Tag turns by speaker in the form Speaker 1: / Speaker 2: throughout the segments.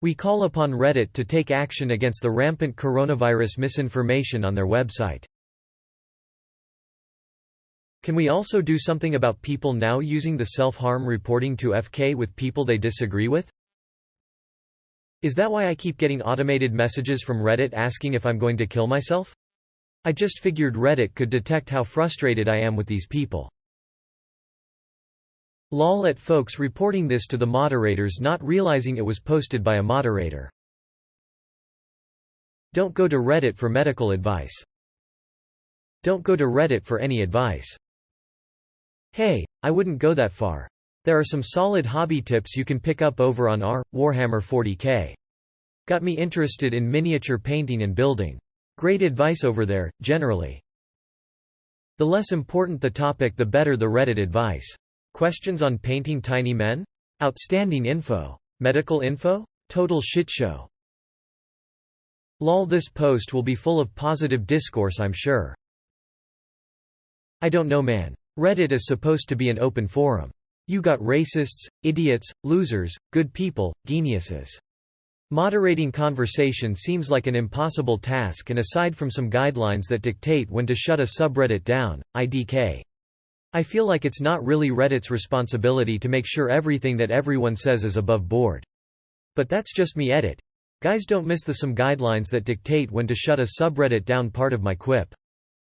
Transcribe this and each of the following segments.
Speaker 1: We call upon Reddit to take action against the rampant coronavirus misinformation on their website. Can we also do something about people now using the self-harm reporting to FK with people they disagree with? Is that why I keep getting automated messages from Reddit asking if I'm going to kill myself? I just figured Reddit could detect how frustrated I am with these people. Lol at folks reporting this to the moderators not realizing it was posted by a moderator. Don't go to Reddit for medical advice. Don't go to Reddit for any advice. Hey, I wouldn't go that far. There are some solid hobby tips you can pick up over on Warhammer 40k. Got me interested in miniature painting and building. Great advice over there, generally. The less important the topic, the better the Reddit advice. Questions on painting tiny men? Outstanding info. Medical info? Total shitshow. Lol, this post will be full of positive discourse, I'm sure. I don't know, man. Reddit is supposed to be an open forum. You got racists, idiots, losers, good people, geniuses. Moderating conversation seems like an impossible task, and aside from some guidelines that dictate when to shut a subreddit down, IDK. I feel like it's not really Reddit's responsibility to make sure everything that everyone says is above board. But that's just me. Edit. Guys, don't miss the some guidelines that dictate when to shut a subreddit down part of my quip.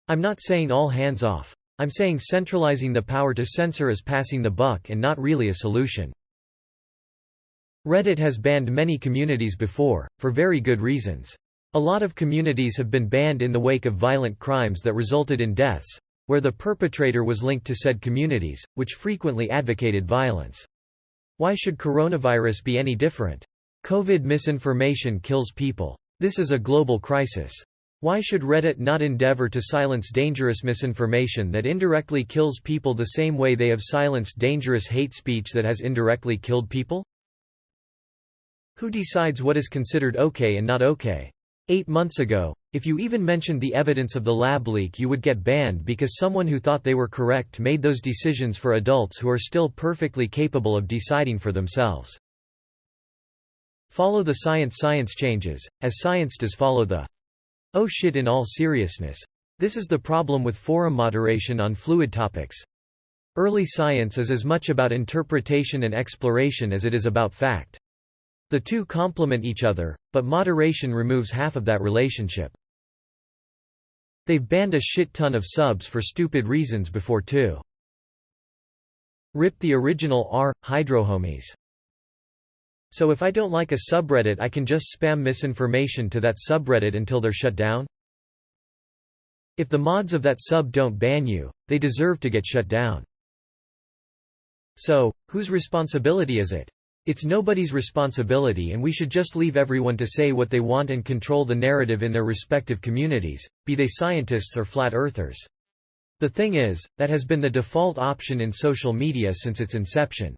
Speaker 1: I'm not saying all hands off. I'm saying centralizing the power to censor is passing the buck and not really a solution. Reddit has banned many communities before, for very good reasons. A lot of communities have been banned in the wake of violent crimes that resulted in deaths, where the perpetrator was linked to said communities, which frequently advocated violence. Why should coronavirus be any different? COVID misinformation kills people. This is a global crisis. Why should Reddit not endeavor to silence dangerous misinformation that indirectly kills people the same way they have silenced dangerous hate speech that has indirectly killed people? Who decides what is considered okay and not okay? 8 months ago, if you even mentioned the evidence of the lab leak, you would get banned because someone who thought they were correct made those decisions for adults who are still perfectly capable of deciding for themselves. Follow the science. Science changes, as science does follow the oh shit. In all seriousness, this is the problem with forum moderation on fluid topics. Early science is as much about interpretation and exploration as it is about fact. The two complement each other, but moderation removes half of that relationship. They've banned a shit ton of subs for stupid reasons before too. Rip the original hydrohomies. So if I don't like a subreddit, I can just spam misinformation to that subreddit until they're shut down? If the mods of that sub don't ban you, they deserve to get shut down. So, whose responsibility is it? It's nobody's responsibility, and we should just leave everyone to say what they want and control the narrative in their respective communities, be they scientists or flat earthers. The thing is, that has been the default option in social media since its inception.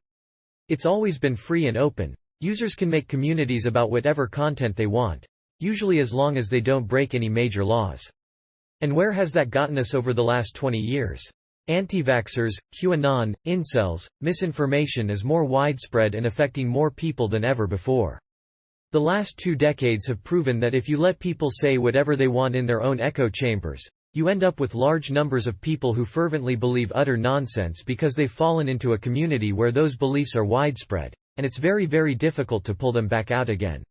Speaker 1: It's always been free and open. Users can make communities about whatever content they want, usually as long as they don't break any major laws. And where has that gotten us over the last 20 years? Anti-vaxxers, QAnon, incels, misinformation is more widespread and affecting more people than ever before. The last 2 decades have proven that if you let people say whatever they want in their own echo chambers, you end up with large numbers of people who fervently believe utter nonsense because they've fallen into a community where those beliefs are widespread, and it's very, very difficult to pull them back out again.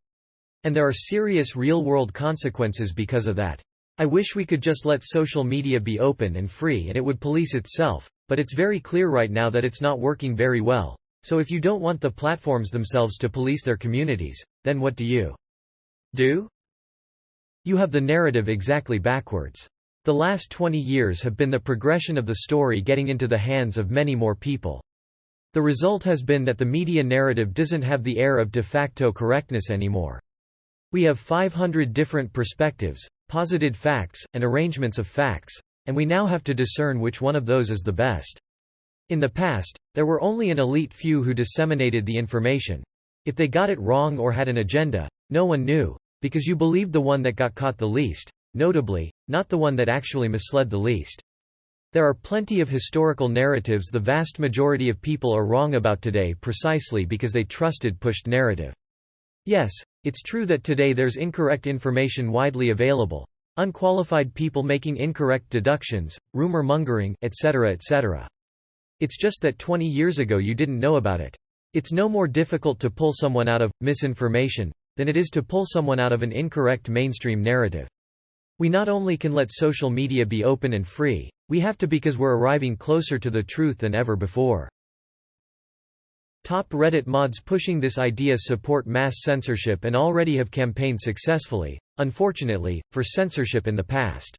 Speaker 1: And there are serious real-world consequences because of that. I wish we could just let social media be open and free and it would police itself, but it's very clear right now that it's not working very well. So if you don't want the platforms themselves to police their communities, then what do you do? You have the narrative exactly backwards. The last 20 years have been the progression of the story getting into the hands of many more people. The result has been that the media narrative doesn't have the air of de facto correctness anymore. We have 500 different perspectives, posited facts, and arrangements of facts, and we now have to discern which one of those is the best. In the past, there were only an elite few who disseminated the information. If they got it wrong or had an agenda, no one knew, because you believed the one that got caught the least, notably, not the one that actually misled the least. There are plenty of historical narratives the vast majority of people are wrong about today precisely because they trusted pushed narrative. Yes, it's true that today there's incorrect information widely available. Unqualified people making incorrect deductions, rumor mongering, etc. etc. It's just that 20 years ago you didn't know about it. It's no more difficult to pull someone out of misinformation than it is to pull someone out of an incorrect mainstream narrative. We not only can let social media be open and free, we have to because we're arriving closer to the truth than ever before. Top Reddit mods pushing this idea support mass censorship and already have campaigned successfully, unfortunately, for censorship in the past.